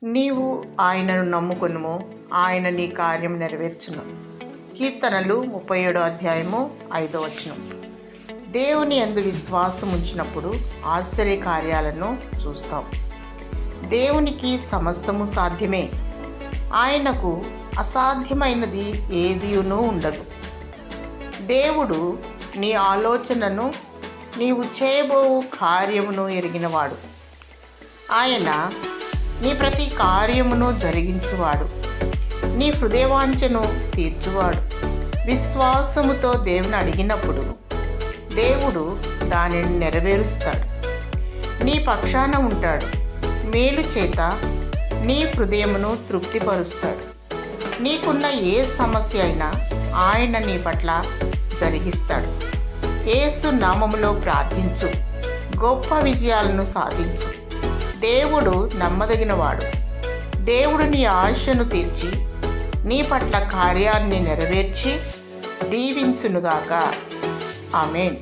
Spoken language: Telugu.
నీవు ఆయనను నమ్ముకొనుము, ఆయన నీ కార్యం నెరవేర్చును. కీర్తనలు 37:5. దేవుని యందు విశ్వాసం ఉంచినప్పుడు ఆశ్చర్య కార్యాలను చూస్తాం. దేవునికి సమస్తము సాధ్యమే. ఆయనకు అసాధ్యమైనది ఏదియునూ ఉండదు. దేవుడు నీ ఆలోచనను, నీవు చేయబోవు కార్యమును ఎరిగినవాడు. ఆయన నీ ప్రతి కార్యమును జరిగించువాడు. నీ హృదయవాంఛను తీర్చువాడు. విశ్వాసముతో దేవుని అడిగినప్పుడు దేవుడు దానిని నెరవేరుస్తాడు. నీ పక్షాన ఉంటాడు. మేలు చేత నీ హృదయమును తృప్తిపరుస్తాడు. నీకున్న ఏ సమస్య అయినా ఆయన నీ పట్ల జరిగిస్తాడు. యేసు నామములో ప్రార్థించు, గొప్ప విజయాలను సాధించు. దేవుడు నమ్మదగినవాడు. దేవుడు నీ ఆశను తీర్చి నీ పట్ల కార్యాన్ని నెరవేర్చి దీవించునుగాక. ఆమేన్.